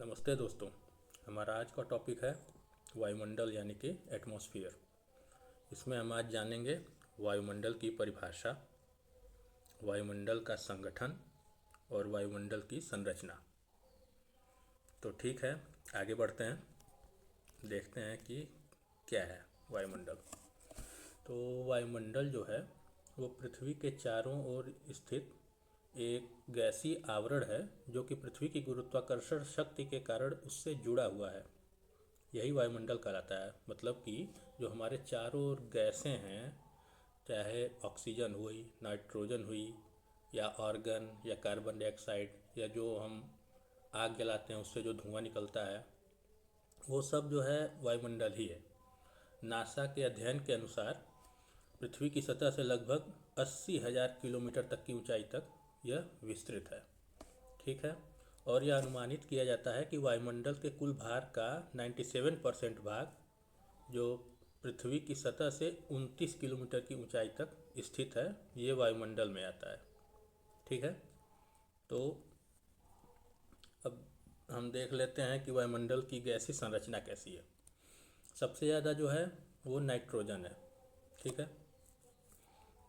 नमस्ते दोस्तों। हमारा आज का टॉपिक है वायुमंडल यानी कि एटमॉस्फेयर। इसमें हम आज जानेंगे वायुमंडल की परिभाषा, वायुमंडल का संगठन और वायुमंडल की संरचना। तो ठीक है, आगे बढ़ते हैं, देखते हैं कि क्या है वायुमंडल। तो वायुमंडल जो है वो पृथ्वी के चारों ओर स्थित एक गैसीय आवरण है जो कि पृथ्वी की गुरुत्वाकर्षण शक्ति के कारण उससे जुड़ा हुआ है। यही वायुमंडल कहलाता है। मतलब कि जो हमारे चारों ओर गैसें हैं, चाहे ऑक्सीजन हुई, नाइट्रोजन हुई, या आर्गन या कार्बन डाइऑक्साइड, या जो हम आग जलाते हैं उससे जो धुआं निकलता है, वो सब जो है वायुमंडल ही है। नासा के अध्ययन के अनुसार पृथ्वी की सतह से लगभग 80,000 किलोमीटर तक की ऊंचाई तक यह विस्तृत है। ठीक है। और यह अनुमानित किया जाता है कि वायुमंडल के कुल भार का 97% भाग जो पृथ्वी की सतह से 29 किलोमीटर की ऊंचाई तक स्थित है, ये वायुमंडल में आता है। ठीक है। तो अब हम देख लेते हैं कि वायुमंडल की गैसीय संरचना कैसी है। सबसे ज़्यादा जो है वो नाइट्रोजन है। ठीक है।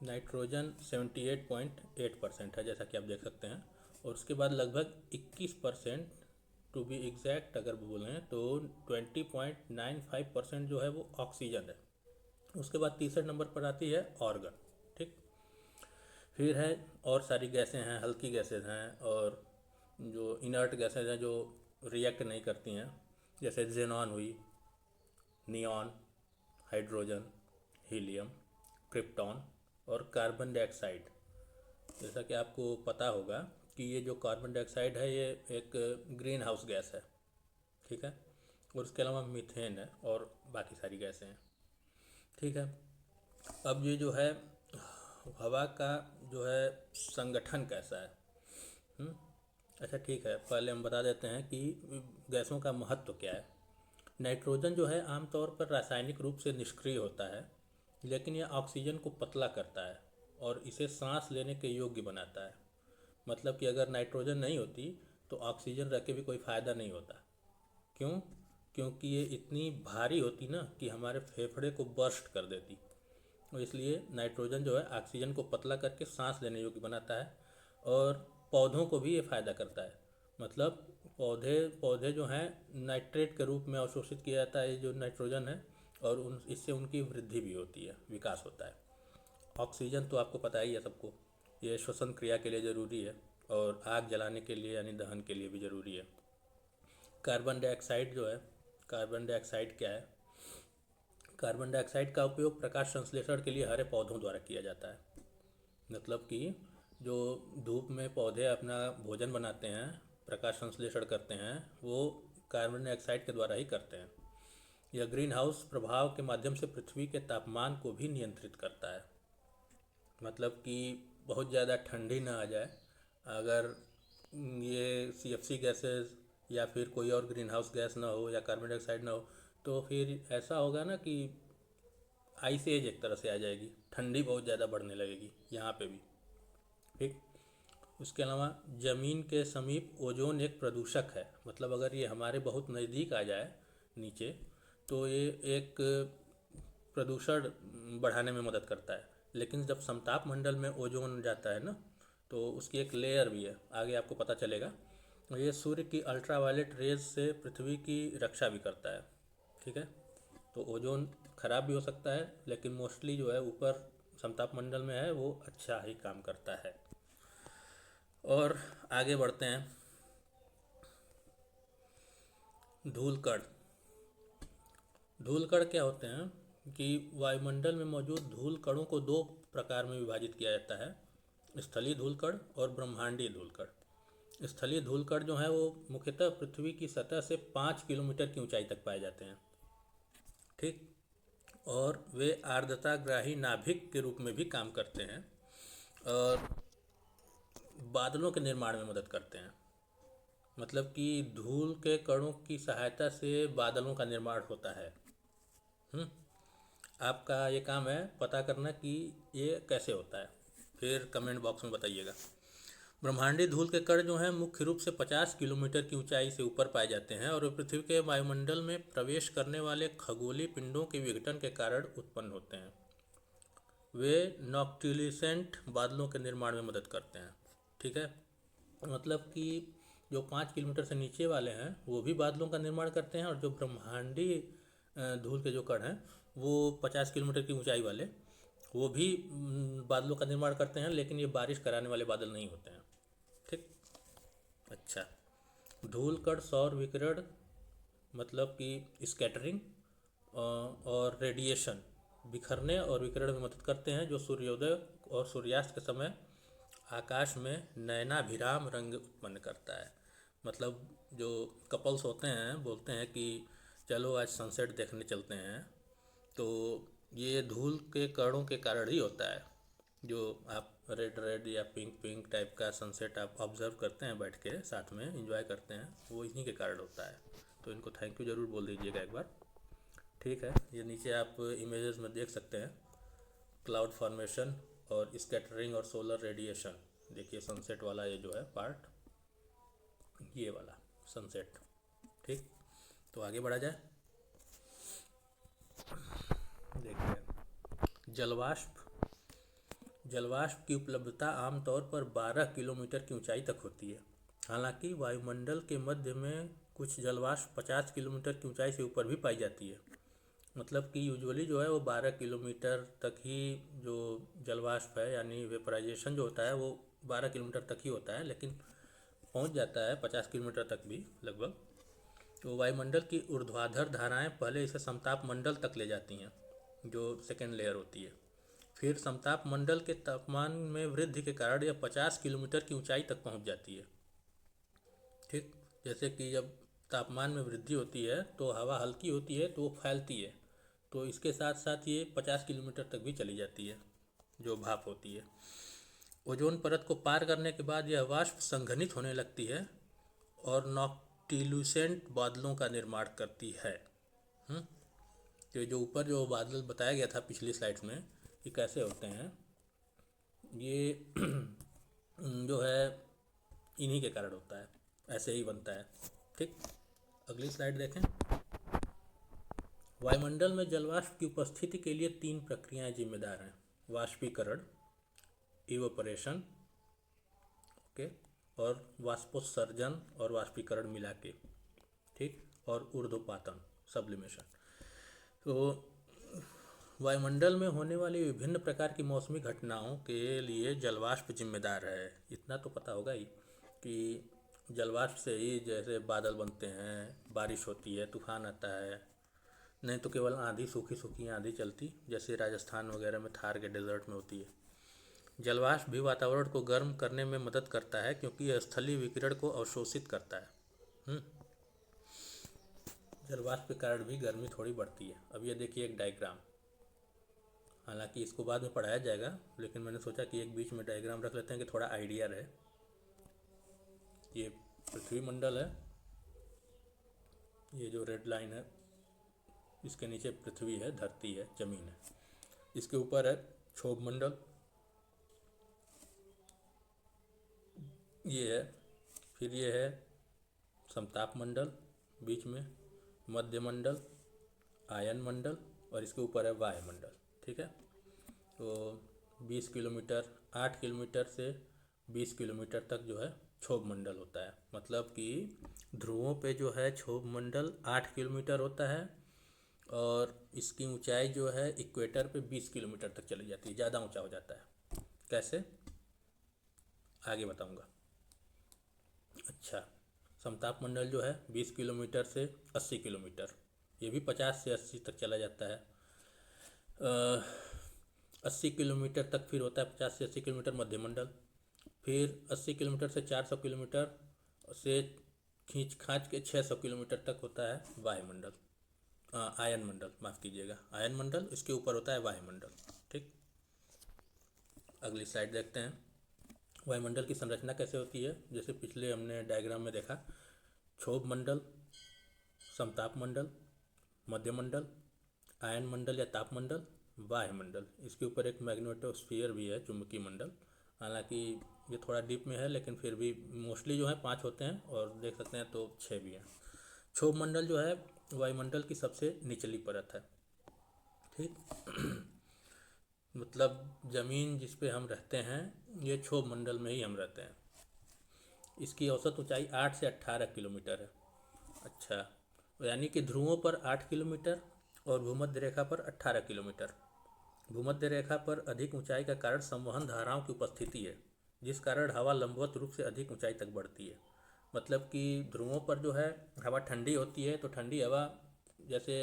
नाइट्रोजन 78.8% है, जैसा कि आप देख सकते हैं। और उसके बाद लगभग 21%, टू बी एग्जैक्ट अगर बोलें तो 20.95% जो है वो ऑक्सीजन है। उसके बाद तीसरे नंबर पर आती है ऑर्गन। ठीक। फिर है और सारी गैसें हैं, हल्की गैसें हैं, और जो इनर्ट गैसें हैं जो रिएक्ट नहीं करती हैं, जैसे जेनॉन हुई, नियॉन, हाइड्रोजन, हीलियम, क्रिप्टॉन और कार्बन डाइऑक्साइड। जैसा कि आपको पता होगा कि ये जो कार्बन डाइऑक्साइड है ये एक ग्रीन हाउस गैस है। ठीक है। और उसके अलावा मीथेन है और बाकी सारी गैसें हैं। ठीक है। अब ये जो है हवा का जो है संगठन कैसा है। अच्छा ठीक है, पहले हम बता देते हैं कि गैसों का महत्व क्या है। नाइट्रोजन जो है आमतौर पर रासायनिक रूप से निष्क्रिय होता है, लेकिन यह ऑक्सीजन को पतला करता है और इसे सांस लेने के योग्य बनाता है। मतलब कि अगर नाइट्रोजन नहीं होती तो ऑक्सीजन रह के भी कोई फ़ायदा नहीं होता। क्यों? क्योंकि ये इतनी भारी होती ना कि हमारे फेफड़े को बर्स्ट कर देती। और इसलिए नाइट्रोजन जो है ऑक्सीजन को पतला करके सांस लेने योग्य बनाता है। और पौधों को भी ये फ़ायदा करता है। मतलब पौधे पौधे जो हैं नाइट्रेट के रूप में अवशोषित किया जाता है ये जो नाइट्रोजन है, और इससे उनकी वृद्धि भी होती है, विकास होता है। ऑक्सीजन तो आपको पता ही है सबको, ये श्वसन क्रिया के लिए ज़रूरी है और आग जलाने के लिए यानी दहन के लिए भी ज़रूरी है। कार्बन डाइऑक्साइड जो है, कार्बन डाइऑक्साइड क्या है? कार्बन डाइऑक्साइड का उपयोग प्रकाश संश्लेषण के लिए हरे पौधों द्वारा किया जाता है। मतलब कि जो धूप में पौधे अपना भोजन बनाते हैं, प्रकाश संश्लेषण करते हैं, वो कार्बन डाइऑक्साइड के द्वारा ही करते हैं। यह ग्रीन हाउस प्रभाव के माध्यम से पृथ्वी के तापमान को भी नियंत्रित करता है। मतलब कि बहुत ज़्यादा ठंडी ना आ जाए। अगर ये CFC गैसेस या फिर कोई और ग्रीन हाउस गैस ना हो या कार्बन डाइऑक्साइड ना हो, तो फिर ऐसा होगा ना कि आइस एज एक तरह से आ जाएगी, ठंडी बहुत ज़्यादा बढ़ने लगेगी यहाँ पे भी। ठीक। उसके अलावा ज़मीन के समीप ओजोन एक प्रदूषक है। मतलब अगर ये हमारे बहुत नज़दीक आ जाए नीचे, तो ये एक प्रदूषण बढ़ाने में मदद करता है। लेकिन जब समताप मंडल में ओजोन जाता है ना, तो उसकी एक लेयर भी है, आगे आपको पता चलेगा। ये सूर्य की अल्ट्रावायलेट रेज से पृथ्वी की रक्षा भी करता है। ठीक है। तो ओजोन ख़राब भी हो सकता है, लेकिन मोस्टली जो है ऊपर समताप मंडल में है वो अच्छा ही काम करता है। और आगे बढ़ते हैं। धूलकण। धूलकण क्या होते हैं कि वायुमंडल में मौजूद धूलकणों को दो प्रकार में विभाजित किया जाता है, स्थलीय धूलकण और ब्रह्मांडीय धूलकण। स्थलीय धूलकण जो है वो मुख्यतः पृथ्वी की सतह से 5 किलोमीटर की ऊंचाई तक पाए जाते हैं। ठीक। और वे आर्द्रताग्राही नाभिक के रूप में भी काम करते हैं और बादलों के निर्माण में मदद करते हैं। मतलब कि धूल के कणों की सहायता से बादलों का निर्माण होता है। आपका ये काम है पता करना कि ये कैसे होता है, फिर कमेंट बॉक्स में बताइएगा। ब्रह्मांडीय धूल के कण जो हैं मुख्य रूप से 50 किलोमीटर की ऊंचाई से ऊपर पाए जाते हैं और वे पृथ्वी के वायुमंडल में प्रवेश करने वाले खगोलीय पिंडों के विघटन के कारण उत्पन्न होते हैं। वे नॉक्टिल्यूसेंट बादलों के निर्माण में मदद करते हैं। ठीक है, मतलब कि जो 5 किलोमीटर से नीचे वाले हैं वो भी बादलों का निर्माण करते हैं, और जो ब्रह्मांडीय धूल के जो कण हैं वो 50 किलोमीटर की ऊंचाई वाले वो भी बादलों का निर्माण करते हैं, लेकिन ये बारिश कराने वाले बादल नहीं होते हैं। ठीक। अच्छा, धूल कण सौर विकिरण मतलब कि स्कैटरिंग और रेडिएशन बिखरने और विकिरण में मदद करते हैं, जो सूर्योदय और सूर्यास्त के समय आकाश में नयनाभिराम रंग उत्पन्न करता है। मतलब जो कपल्स होते हैं बोलते हैं कि चलो आज सनसेट देखने चलते हैं, तो ये धूल के कणों के कारण ही होता है। जो आप रेड रेड या पिंक पिंक टाइप का सनसेट आप ऑब्जर्व करते हैं बैठ के साथ में एंजॉय करते हैं, वो इन्हीं के कारण होता है। तो इनको थैंक यू ज़रूर बोल दीजिएगा एक बार। ठीक है, ये नीचे आप इमेजेस में देख सकते हैं क्लाउड फॉर्मेशन और स्कैटरिंग और सोलर रेडिएशन। देखिए सनसेट वाला ये जो है पार्ट, ये वाला सनसेट। ठीक, तो आगे बढ़ा जाए। देखिए जलवाष्प। जलवाष्प की उपलब्धता आमतौर पर 12 किलोमीटर की ऊंचाई तक होती है। हालांकि वायुमंडल के मध्य में कुछ जलवाष्प 50 किलोमीटर की ऊंचाई से ऊपर भी पाई जाती है। मतलब कि यूजुअली जो है वो 12 किलोमीटर तक ही जो जलवाष्प है यानी वेपराइजेशन जो होता है वो 12 किलोमीटर तक ही होता है, लेकिन पहुंच जाता है 50 किलोमीटर तक भी लगभग। तो वायुमंडल की ऊर्ध्वाधर धाराएं पहले इसे समताप मंडल तक ले जाती हैं, जो सेकेंड लेयर होती है। फिर समताप मंडल के तापमान में वृद्धि के कारण यह 50 किलोमीटर की ऊंचाई तक पहुंच जाती है। ठीक, जैसे कि जब तापमान में वृद्धि होती है तो हवा हल्की होती है तो वो फैलती है, तो इसके साथ साथ ये 50 किलोमीटर तक भी चली जाती है जो भाप होती है। ओजोन परत को पार करने के बाद यह वाष्प संघनित होने लगती है और नॉक्टिल्यूसेंट बादलों का निर्माण करती है। तो जो ऊपर जो बादल बताया गया था पिछली स्लाइड्स में, ये कैसे होते हैं, ये जो है इन्हीं के कारण होता है, ऐसे ही बनता है। ठीक, अगली स्लाइड देखें। वायुमंडल में जलवाष्प की उपस्थिति के लिए 3 प्रक्रियाएं जिम्मेदार हैं: वाष्पीकरण, इवोपरेशन, ओके, और वाष्पोत्सर्जन और वाष्पीकरण मिला के। ठीक, और ऊर्ध्वपातन, सब्लिमेशन। तो वायुमंडल में होने वाली विभिन्न प्रकार की मौसमी घटनाओं के लिए जलवाष्प जिम्मेदार है। इतना तो पता होगा ही कि जलवाष्प से ही जैसे बादल बनते हैं, बारिश होती है, तूफान आता है, नहीं तो केवल आंधी, सूखी सूखी आंधी चलती जैसे राजस्थान वगैरह में थार के डेजर्ट में होती है। जलवाष्प भी वातावरण को गर्म करने में मदद करता है क्योंकि यह स्थलीय विकिरण को अवशोषित करता है। जलवाष्प के कारण भी गर्मी थोड़ी बढ़ती है। अब ये देखिए एक डायग्राम, हालांकि इसको बाद में पढ़ाया जाएगा, लेकिन मैंने सोचा कि एक बीच में डायग्राम रख लेते हैं कि थोड़ा आइडिया रहे। ये पृथ्वी मंडल है, ये जो रेड लाइन है इसके नीचे पृथ्वी है, धरती है, जमीन है। इसके ऊपर है क्षोभ मंडल, ये है। फिर ये है समताप मंडल बीच में, मध्य मंडल, आयन मंडल, और इसके ऊपर है वायुमंडल। ठीक है, तो 20 किलोमीटर, 8 किलोमीटर से 20 किलोमीटर तक जो है क्षोभ मंडल होता है। मतलब कि ध्रुवों पे जो है क्षोभ मंडल 8 किलोमीटर होता है, और इसकी ऊंचाई जो है इक्वेटर पे 20 किलोमीटर तक चली जाती है, ज़्यादा ऊंचा हो जाता है। कैसे, आगे बताऊंगा। अच्छा, समताप मंडल जो है 20 किलोमीटर से 80 किलोमीटर, ये भी 50 से 80 तक चला जाता है। 80 किलोमीटर तक फिर होता है 50 से 80 किलोमीटर मध्यमंडल। फिर 80 किलोमीटर से 400 किलोमीटर से खींच खाँच के 600 किलोमीटर तक होता है वायुमंडल, आयन मंडल, माफ़ कीजिएगा, आयन मंडल। इसके ऊपर होता है वायुमंडल। ठीक, अगली स्लाइड देखते हैं। वायुमंडल की संरचना कैसे होती है, जैसे पिछले हमने डायग्राम में देखा, क्षोभ मंडल, समताप मंडल, मध्यमंडल, आयन मंडल या तापमंडल, वायुमंडल। इसके ऊपर एक मैग्नेटोस्फीयर भी है, चुंबकीय मंडल, हालांकि ये थोड़ा डीप में है, लेकिन फिर भी मोस्टली जो है 5 होते हैं, और देख सकते हैं तो 6 भी हैं। क्षोभ मंडल जो है वायुमंडल की सबसे निचली परत है, ठीक। मतलब ज़मीन जिस पे हम रहते हैं ये क्षोभ मंडल में ही हम रहते हैं। इसकी औसत ऊंचाई 8 से 18 किलोमीटर है। अच्छा, यानी कि ध्रुवों पर 8 किलोमीटर और भूमध्य रेखा पर 18 किलोमीटर। भूमध्य रेखा पर अधिक ऊंचाई का कारण संवहन धाराओं की उपस्थिति है, जिस कारण हवा लंबवत रूप से अधिक ऊंचाई तक बढ़ती है। मतलब कि ध्रुवों पर जो है हवा ठंडी होती है, तो ठंडी हवा जैसे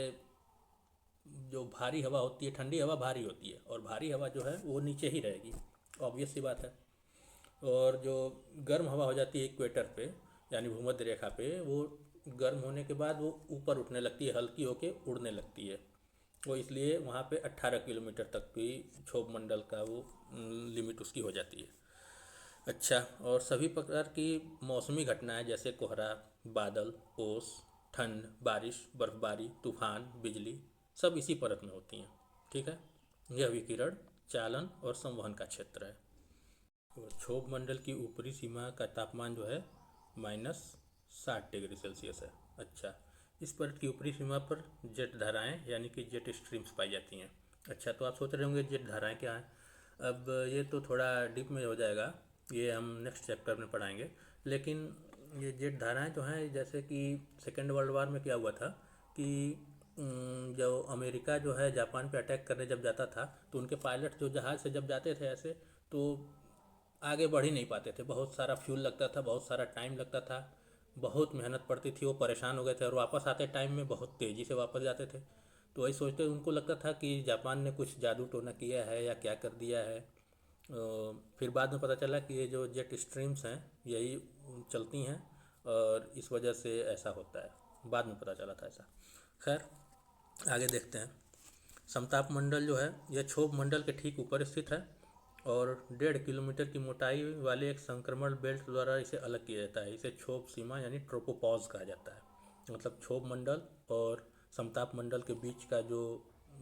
जो भारी हवा होती है, ठंडी हवा भारी होती है, और भारी हवा जो है वो नीचे ही रहेगी, ऑब्वियस सी बात है। और जो गर्म हवा हो जाती है इक्वेटर पे, यानी भूमध्य रेखा पे, वो गर्म होने के बाद वो ऊपर उठने लगती है, हल्की होके उड़ने लगती है। वो इसलिए वहाँ पे 18 किलोमीटर तक की क्षोभ मंडल का वो लिमिट उसकी हो जाती है। अच्छा, और सभी प्रकार की मौसमी घटनाएं जैसे कोहरा, बादल, ओस, ठंड, बारिश, बर्फबारी, तूफान, बिजली, सब इसी परत में होती हैं, ठीक है। यह विकिरण, चालन और संवहन का क्षेत्र है। और क्षोभ मंडल की ऊपरी सीमा का तापमान जो है -60 डिग्री सेल्सियस है। अच्छा, इस परत की ऊपरी सीमा पर जेट धाराएं यानी कि जेट स्ट्रीम्स पाई जाती हैं। अच्छा, तो आप सोच रहे होंगे जेट धाराएं क्या हैं। अब ये तो थोड़ा डीप में हो जाएगा, ये हम नेक्स्ट चैप्टर में पढ़ाएंगे। लेकिन ये जेट धाराएं जो हैं, जैसे कि सेकेंड वर्ल्ड वार में क्या हुआ था कि जो अमेरिका जो है जापान पे अटैक करने जब जाता था, तो उनके पायलट जो जहाज़ से जब जाते थे ऐसे, तो आगे बढ़ ही नहीं पाते थे। बहुत सारा फ्यूल लगता था, बहुत सारा टाइम लगता था, बहुत मेहनत पड़ती थी, वो परेशान हो गए थे, और वापस आते टाइम में बहुत तेज़ी से वापस जाते थे। तो वही सोचते उनको लगता था कि जापान ने कुछ जादू टोना किया है या क्या कर दिया है। फिर बाद में पता चला कि ये जो जेट स्ट्रीम्स हैं यही चलती हैं, और इस वजह से ऐसा होता है। बाद में पता चला था ऐसा। खैर, आगे देखते हैं। समताप मंडल जो है यह क्षोभ मंडल के ठीक ऊपर स्थित है, और 1.5 किलोमीटर की मोटाई वाले एक संक्रमण बेल्ट द्वारा इसे अलग किया जाता है। इसे क्षोभ सीमा यानी ट्रोपोपॉज कहा जाता है। मतलब क्षोभ मंडल और समताप मंडल के बीच का जो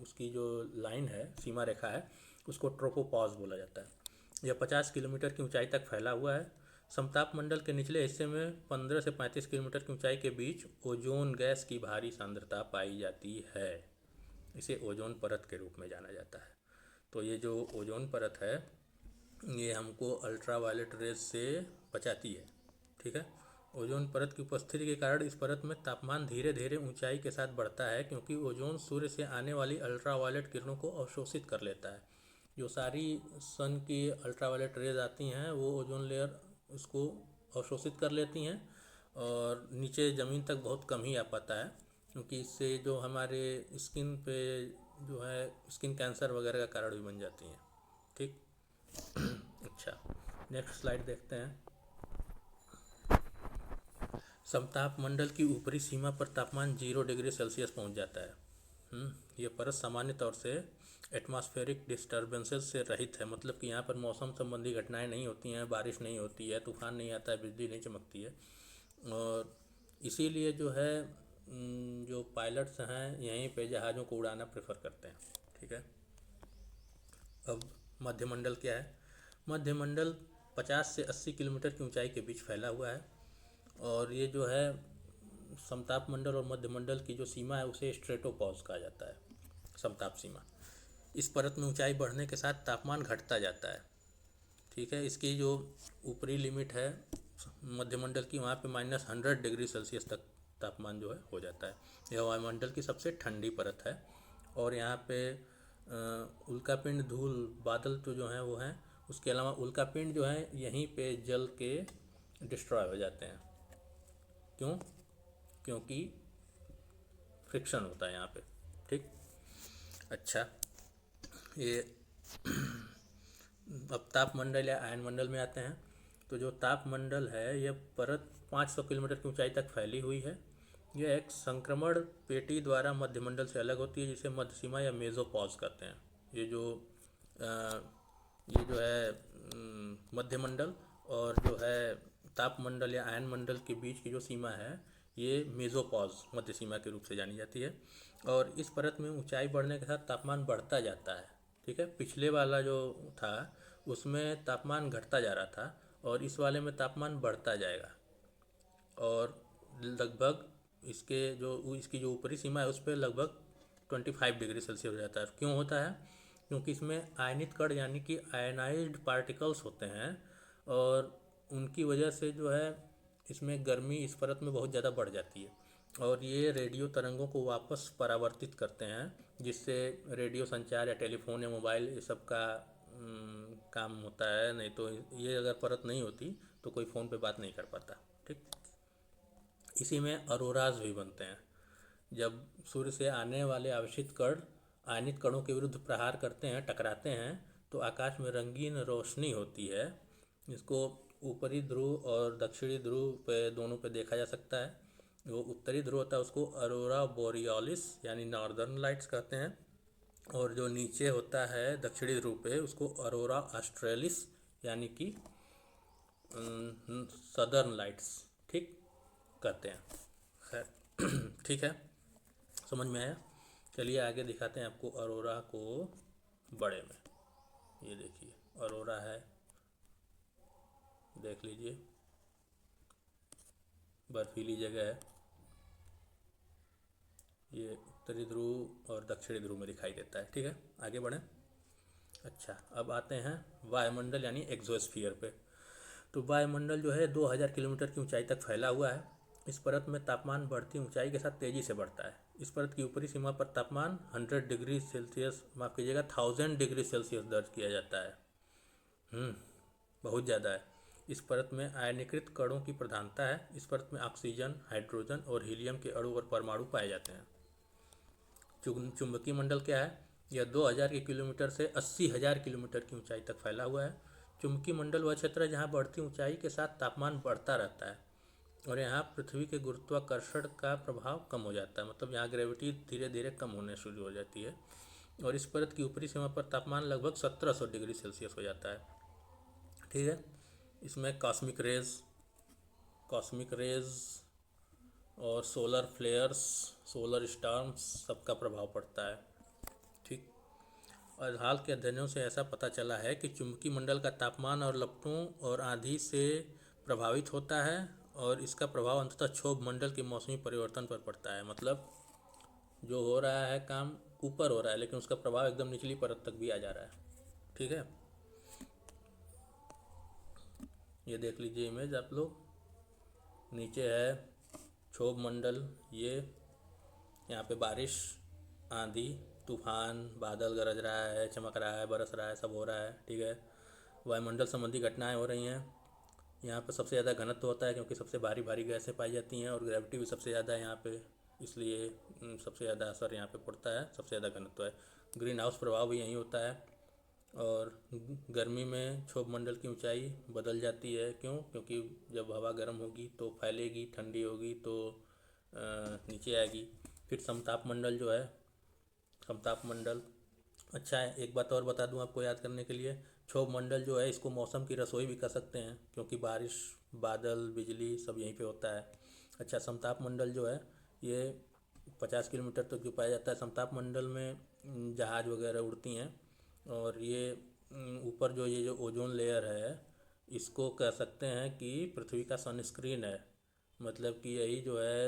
उसकी जो लाइन है, सीमा रेखा है, उसको ट्रोपोपॉज बोला जाता है। यह 50 किलोमीटर की ऊंचाई तक फैला हुआ है। समताप मंडल के निचले हिस्से में 15 से 35 किलोमीटर की ऊंचाई के बीच ओजोन गैस की भारी सांद्रता पाई जाती है। इसे ओजोन परत के रूप में जाना जाता है। तो ये जो ओजोन परत है ये हमको अल्ट्रा वायलेट रेज से बचाती है, ठीक है। ओजोन परत की उपस्थिति के कारण इस परत में तापमान धीरे धीरे ऊंचाई के साथ बढ़ता है, क्योंकि ओजोन सूर्य से आने वाली अल्ट्रा वायलेट किरणों को अवशोषित कर लेता है। जो सारी सन की अल्ट्रा वायलेट रेज आती हैं वो ओजोन लेयर उसको अवशोषित कर लेती हैं, और नीचे ज़मीन तक बहुत कम ही आ पाता है, क्योंकि इससे जो हमारे स्किन पे जो है स्किन कैंसर वगैरह का कारण भी बन जाती हैं, ठीक। अच्छा, नेक्स्ट स्लाइड देखते हैं। समताप मंडल की ऊपरी सीमा पर तापमान 0 डिग्री सेल्सियस पहुंच जाता है। ये परत सामान्य तौर से एटमॉस्फेरिक डिस्टर्बेंसेस से रहित है। मतलब कि यहाँ पर मौसम संबंधी घटनाएं नहीं होती हैं, बारिश नहीं होती है, तूफान नहीं आता है, बिजली नहीं चमकती है, और इसीलिए जो है जो पायलट्स हैं यहीं पे जहाज़ों को उड़ाना प्रेफर करते हैं, ठीक है। अब मध्यमंडल क्या है। मध्यमंडल 50 से 80 किलोमीटर की ऊंचाई के बीच फैला हुआ है, और ये जो है समताप मंडल और मध्यमंडल की जो सीमा है उसे स्ट्रेटोपॉज कहा जाता है, समताप सीमा। इस परत में ऊंचाई बढ़ने के साथ तापमान घटता जाता है, ठीक है। इसकी जो ऊपरी लिमिट है मध्यमंडल की, वहाँ पे -100 डिग्री सेल्सियस तक तापमान जो है हो जाता है। यह वायुमंडल की सबसे ठंडी परत है, और यहाँ पे उल्कापिंड, धूल, बादल तो जो हैं वो हैं। उसके अलावा उल्कापिंड जो है यहीं पे जल के डिस्ट्रॉय हो जाते हैं। क्यों? क्योंकि फ्रिक्शन होता है यहाँ पे, ठीक। अच्छा, ये अब तापमंडल या आयनमंडल में आते हैं। तो जो तापमंडल है यह परत 500 किलोमीटर की ऊंचाई तक फैली हुई है। यह एक संक्रमण पेटी द्वारा मध्यमंडल से अलग होती है, जिसे मध्यसीमा या मेजोपॉज कहते हैं। ये जो है मध्यमंडल और जो है तापमंडल या आयनमंडल के बीच की जो सीमा है ये मेजोपॉज मध्य सीमा के रूप से जानी जाती है, और इस परत में ऊंचाई बढ़ने के साथ तापमान बढ़ता जाता है, ठीक है। पिछले वाला जो था उसमें तापमान घटता जा रहा था और इस वाले में तापमान बढ़ता जाएगा। और लगभग इसकी जो ऊपरी सीमा है उस पर लगभग 25 डिग्री सेल्सियस हो जाता है। क्यों होता है? क्योंकि इसमें आयनित कण यानी कि आयनाइज्ड पार्टिकल्स होते हैं और उनकी वजह से जो है इसमें गर्मी इस परत में बहुत ज़्यादा बढ़ जाती है और ये रेडियो तरंगों को वापस परावर्तित करते हैं, जिससे रेडियो संचार या टेलीफोन या मोबाइल ये सब का काम होता है। नहीं तो ये अगर परत नहीं होती तो कोई फ़ोन पे बात नहीं कर पाता। ठीक, इसी में अरोराज भी बनते हैं। जब सूर्य से आने वाले आवेशित कण आयनित कणों के विरुद्ध प्रहार करते हैं, टकराते हैं, तो आकाश में रंगीन रोशनी होती है। इसको ऊपरी ध्रुव और दक्षिणी ध्रुव पे दोनों पे देखा जा सकता है। वो उत्तरी ध्रुव होता है उसको अरोरा बोरियोलिस यानी नॉर्दर्न लाइट्स कहते हैं, और जो नीचे होता है दक्षिणी ध्रुव पे उसको अरोरा ऑस्ट्रेलिस यानी कि सदर्न लाइट्स, ठीक, कहते हैं। खैर ठीक है, समझ में आया। चलिए आगे दिखाते हैं आपको अरोरा को बड़े में। ये देखिए अरोरा है, देख लीजिए, बर्फीली जगह है। ये उत्तरी ध्रुव और दक्षिणी ध्रुव में दिखाई देता है। ठीक है, आगे बढ़ें। अच्छा, अब आते हैं वायुमंडल यानी एक्सोस्फीयर पे। तो वायुमंडल जो है 2000 किलोमीटर की ऊंचाई तक फैला हुआ है। इस परत में तापमान बढ़ती ऊंचाई के साथ तेज़ी से बढ़ता है। इस परत की ऊपरी सीमा पर तापमान 100 डिग्री सेल्सियस, माफ़ कीजिएगा 1000 डिग्री सेल्सियस दर्ज किया जाता है। बहुत ज़्यादा है। इस परत में आयनीकृत कणों की प्रधानता है। इस परत में ऑक्सीजन, हाइड्रोजन और हीलियम के अणु और परमाणु पाए जाते हैं। चुंबकीय मंडल क्या है? यह 2000 किलोमीटर से 80,000 किलोमीटर की ऊंचाई तक फैला हुआ है। चुंबकीय मंडल वह क्षेत्र है जहाँ बढ़ती ऊंचाई के साथ तापमान बढ़ता रहता है और यहाँ पृथ्वी के गुरुत्वाकर्षण का प्रभाव कम हो जाता है। मतलब यहाँ ग्रेविटी धीरे धीरे कम होने शुरू हो जाती है और इस परत की ऊपरी सीमा पर तापमान लगभग 1700 डिग्री सेल्सियस हो जाता है। ठीक है, इसमें कॉस्मिक रेज और सोलर फ्लेयर्स, सोलर स्टॉर्म्स सबका प्रभाव पड़ता है। ठीक, और हाल के अध्ययनों से ऐसा पता चला है कि चुंबकीय मंडल का तापमान और लपटों और आंधी से प्रभावित होता है और इसका प्रभाव अंततः क्षोभ मंडल के मौसमी परिवर्तन पर पड़ता है। मतलब जो हो रहा है काम ऊपर हो रहा है लेकिन उसका प्रभाव एकदम निचली परत तक भी आ जा रहा है। ठीक है, ये देख लीजिए इमेज आप लोग। नीचे है क्षोभ मंडल, ये यहाँ पे बारिश, आंधी, तूफान, बादल गरज रहा है, चमक रहा है, बरस रहा है, सब हो रहा है। ठीक है, वायुमंडल संबंधी घटनाएं हो रही हैं। यहाँ पे सबसे ज़्यादा घनत्व होता है क्योंकि सबसे भारी भारी गैसें पाई जाती हैं और ग्रेविटी भी सबसे ज़्यादा है यहाँ पे, इसलिए सबसे ज़्यादा असर यहाँ पे पड़ता है, सबसे ज़्यादा घनत्व है। ग्रीन हाउस प्रभाव भी यहीं होता है और गर्मी में क्षोभ मंडल की ऊंचाई बदल जाती है। क्यों? क्योंकि जब हवा गर्म होगी तो फैलेगी, ठंडी होगी तो नीचे आएगी। फिर समताप मंडल जो है, समताप मंडल, अच्छा है, एक बात और बता दूं आपको याद करने के लिए। क्षोभ मंडल जो है इसको मौसम की रसोई भी कह सकते हैं क्योंकि बारिश, बादल, बिजली सब यहीं पे होता है। अच्छा, समताप मंडल जो है ये 50 किलोमीटर तक जो पाया जाता है। समताप मंडल में जहाज़ वगैरह उड़ती हैं और ये ऊपर जो ये जो ओजोन लेयर है इसको कह सकते हैं कि पृथ्वी का सनस्क्रीन है। मतलब कि यही जो है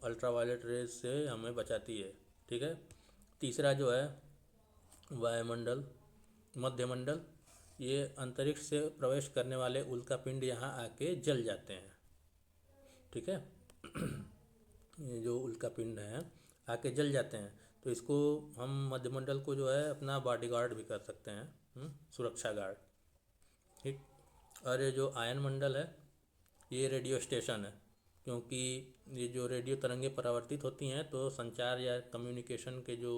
अल्ट्रावायलेट रेज से हमें बचाती है। ठीक है, तीसरा जो है वायुमंडल, मध्यमंडल, ये अंतरिक्ष से प्रवेश करने वाले उल्कापिंड यहाँ आके जल जाते हैं। ठीक है ये जो उल्कापिंड हैं आके जल जाते हैं तो इसको हम मध्यमंडल को जो है अपना बॉडीगार्ड भी कर सकते हैं, सुरक्षा गार्ड। ठीक, और ये जो आयन मंडल है ये रेडियो स्टेशन है क्योंकि ये जो रेडियो तरंगें परावर्तित होती हैं तो संचार या कम्युनिकेशन के जो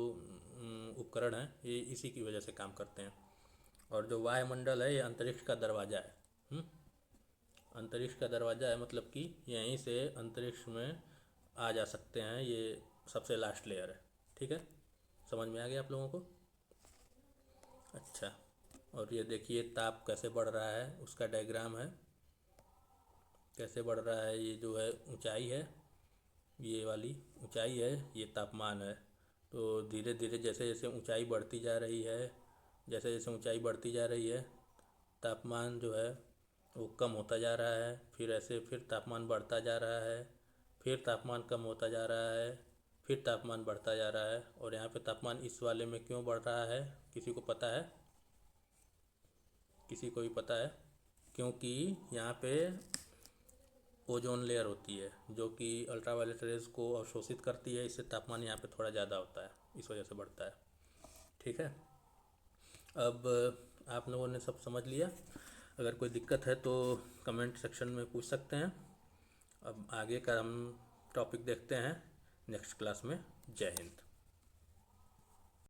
उपकरण हैं ये इसी की वजह से काम करते हैं। और जो वायुमंडल है ये अंतरिक्ष का दरवाज़ा है। अंतरिक्ष का दरवाज़ा है मतलब कि यहीं से अंतरिक्ष में आ जा सकते हैं, ये सबसे लास्ट लेयर है। ठीक है, समझ में आ गया आप लोगों को? अच्छा, और ये देखिए ताप कैसे बढ़ रहा है, उसका डायग्राम है, कैसे बढ़ रहा है। ये जो है ऊंचाई है, ये वाली ऊंचाई है, ये तापमान है। तो धीरे धीरे जैसे जैसे ऊंचाई बढ़ती जा रही है, जैसे जैसे ऊंचाई बढ़ती जा रही है तापमान जो है वो कम होता जा रहा है, फिर ऐसे फिर तापमान बढ़ता जा रहा है, फिर तापमान कम होता जा रहा है, फिर तापमान बढ़ता जा रहा है। और यहाँ पे तापमान इस वाले में क्यों बढ़ रहा है, किसी को पता है? किसी को भी पता है? क्योंकि यहाँ पे ओजोन लेयर होती है जो कि अल्ट्रावायलेट रेज को अवशोषित करती है, इससे तापमान यहाँ पे थोड़ा ज़्यादा होता है, इस वजह से बढ़ता है। ठीक है, अब आप लोगों ने सब समझ लिया। अगर कोई दिक्कत है तो कमेंट सेक्शन में पूछ सकते हैं। अब आगे का हम टॉपिक देखते हैं नेक्स्ट क्लास में। जय हिंद।